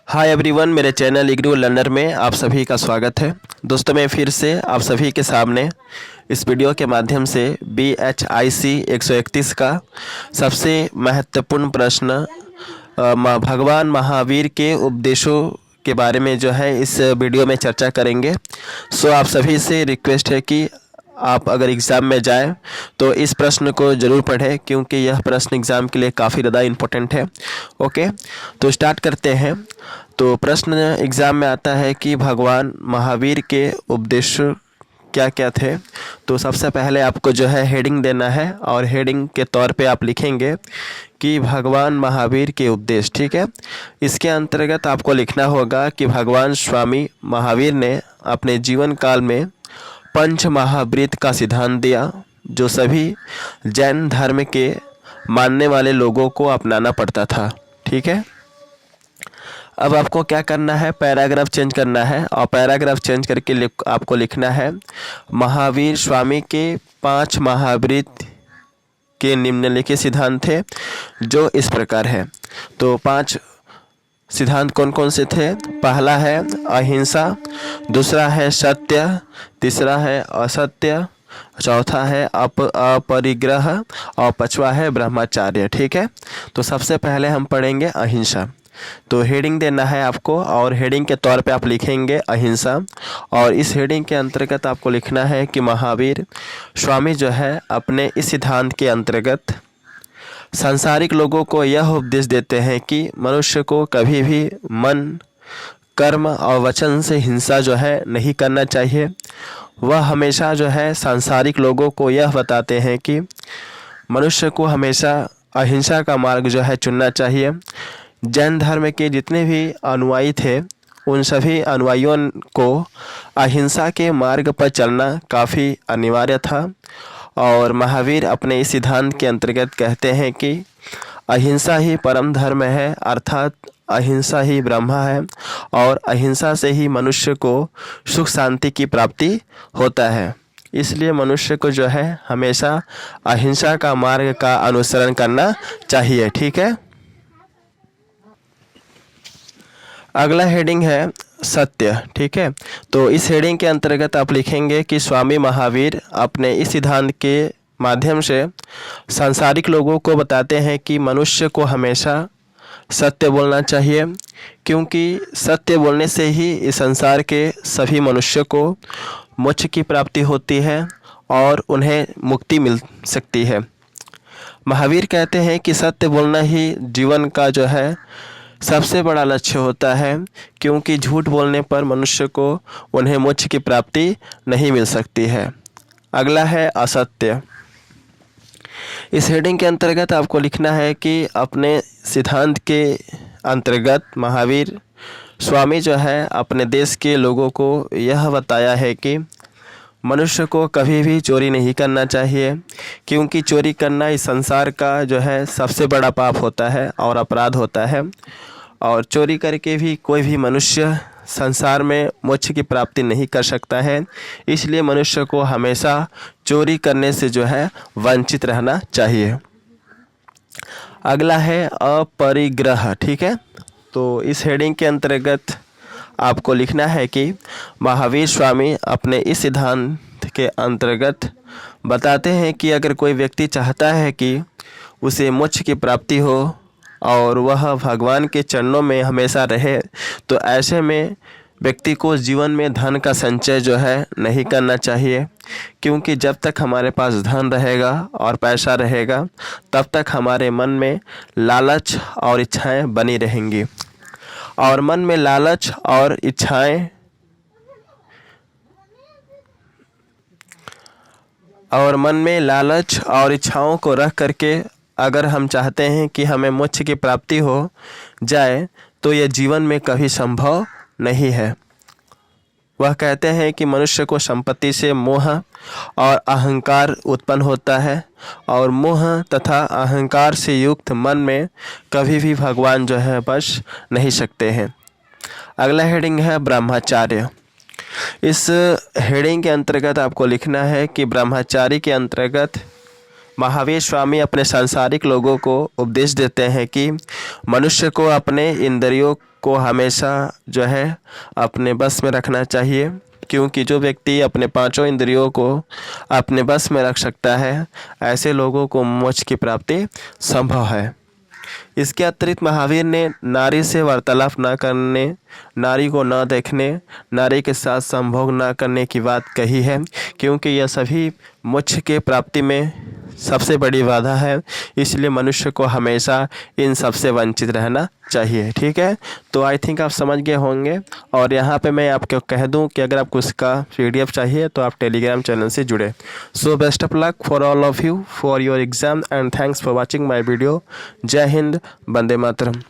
Hi everyone, मेरे channel IGNOU learner में आप सभी का स्वागत है। दोस्तों, मैं फिर से आप सभी के सामने इस वीडियो के माध्यम से BHIC 131 का सबसे महत्वपूर्ण प्रश्न भगवान महावीर के उपदेशों के बारे में जो है इस वीडियो में चर्चा करेंगे। सो आप सभी से रिक्वेस्ट है कि आप अगर एग्ज़ाम में जाएं तो इस प्रश्न को ज़रूर पढ़ें, क्योंकि यह प्रश्न एग्ज़ाम के लिए काफ़ी ज़्यादा इम्पोर्टेंट है। ओके, तो स्टार्ट करते हैं। तो प्रश्न एग्ज़ाम में आता है कि भगवान महावीर के उपदेश क्या क्या थे। तो सबसे पहले आपको जो है हेडिंग देना है, और हेडिंग के तौर पे आप लिखेंगे कि भगवान महावीर के उपदेश। ठीक है, इसके अंतर्गत आपको लिखना होगा कि भगवान स्वामी महावीर ने अपने जीवन काल में पंच महावृत का सिद्धांत दिया, जो सभी जैन धर्म के मानने वाले लोगों को अपनाना पड़ता था। ठीक है, अब आपको क्या करना है, पैराग्राफ चेंज करना है, और पैराग्राफ चेंज करके आपको लिखना है महावीर स्वामी के 5 महावृत के निम्नलिखित सिद्धांत थे, जो इस प्रकार है। तो 5 सिद्धांत कौन कौन से थे? पहला है अहिंसा, दूसरा है सत्य, तीसरा है असत्य, चौथा है अपरिग्रह, और पांचवा है ब्रह्मचर्य। ठीक है, तो सबसे पहले हम पढ़ेंगे अहिंसा। तो हेडिंग देना है आपको, और हेडिंग के तौर पे आप लिखेंगे अहिंसा, और इस हेडिंग के अंतर्गत आपको लिखना है कि महावीर स्वामी जो है अपने इस सिद्धांत के अंतर्गत सांसारिक लोगों को यह उपदेश देते हैं कि मनुष्य को कभी भी मन, कर्म और वचन से हिंसा जो है नहीं करना चाहिए। वह हमेशा जो है सांसारिक लोगों को यह बताते हैं कि मनुष्य को हमेशा अहिंसा का मार्ग जो है चुनना चाहिए। जैन धर्म के जितने भी अनुयायी थे, उन सभी अनुयायियों को अहिंसा के मार्ग पर चलना काफ़ी अनिवार्य था, और महावीर अपने इस सिद्धांत के अंतर्गत कहते हैं कि अहिंसा ही परम धर्म है, अर्थात अहिंसा ही ब्रह्म है, और अहिंसा से ही मनुष्य को सुख शांति की प्राप्ति होता है। इसलिए मनुष्य को जो है हमेशा अहिंसा का मार्ग का अनुसरण करना चाहिए। ठीक है, अगला हेडिंग है सत्य। ठीक है, तो इस हेडिंग के अंतर्गत आप लिखेंगे कि स्वामी महावीर अपने इस सिद्धांत के माध्यम से सांसारिक लोगों को बताते हैं कि मनुष्य को हमेशा सत्य बोलना चाहिए, क्योंकि सत्य बोलने से ही इस संसार के सभी मनुष्य को मोक्ष की प्राप्ति होती है और उन्हें मुक्ति मिल सकती है। महावीर कहते हैं कि सत्य बोलना ही जीवन का जो है सबसे बड़ा लक्ष्य होता है, क्योंकि झूठ बोलने पर मनुष्य को उन्हें मोक्ष की प्राप्ति नहीं मिल सकती है। अगला है असत्य। इस हेडिंग के अंतर्गत आपको लिखना है कि अपने सिद्धांत के अंतर्गत महावीर स्वामी जो है अपने देश के लोगों को यह बताया है कि मनुष्य को कभी भी चोरी नहीं करना चाहिए, क्योंकि चोरी करना इस संसार का जो है सबसे बड़ा पाप होता है और अपराध होता है, और चोरी करके भी कोई भी मनुष्य संसार में मोक्ष की प्राप्ति नहीं कर सकता है। इसलिए मनुष्य को हमेशा चोरी करने से जो है वंचित रहना चाहिए। अगला है अपरिग्रह। ठीक है, तो इस हेडिंग के अंतर्गत आपको लिखना है कि महावीर स्वामी अपने इस सिद्धांत के अंतर्गत बताते हैं कि अगर कोई व्यक्ति चाहता है कि उसे मोक्ष की प्राप्ति हो और वह भगवान के चरणों में हमेशा रहे, तो ऐसे में व्यक्ति को जीवन में धन का संचय जो है नहीं करना चाहिए, क्योंकि जब तक हमारे पास धन रहेगा और पैसा रहेगा, तब तक हमारे मन में लालच और इच्छाएं बनी रहेंगी, और मन में लालच और इच्छाओं को रख करके अगर हम चाहते हैं कि हमें मोक्ष की प्राप्ति हो जाए, तो यह जीवन में कभी संभव नहीं है। वह कहते हैं कि मनुष्य को संपत्ति से मोह और अहंकार उत्पन्न होता है, और मोह तथा अहंकार से युक्त मन में कभी भी भगवान जो है बस नहीं सकते हैं। अगला हेडिंग है ब्रह्मचर्य। इस हेडिंग के अंतर्गत आपको लिखना है कि ब्रह्मचारी के अंतर्गत महावीर स्वामी अपने सांसारिक लोगों को उपदेश देते हैं कि मनुष्य को अपने इंद्रियों को हमेशा जो है अपने बस में रखना चाहिए, क्योंकि जो व्यक्ति अपने पांचों इंद्रियों को अपने बस में रख सकता है, ऐसे लोगों को मोक्ष की प्राप्ति संभव है। इसके अतिरिक्त महावीर ने नारी से वार्तालाप न करने, नारी को न देखने, नारी के साथ संभोग न करने की बात कही है, क्योंकि यह सभी मोक्ष के प्राप्ति में सबसे बड़ी बाधा है। इसलिए मनुष्य को हमेशा इन सब से वंचित रहना चाहिए। ठीक है, तो आई थिंक आप समझ गए होंगे। और यहाँ पे मैं आपको कह दूँ कि अगर आपको इसका PDF चाहिए तो आप टेलीग्राम चैनल से जुड़े। So best of luck for all of you for your exam and thanks for watching my video. जय हिंद, वंदे मातरम।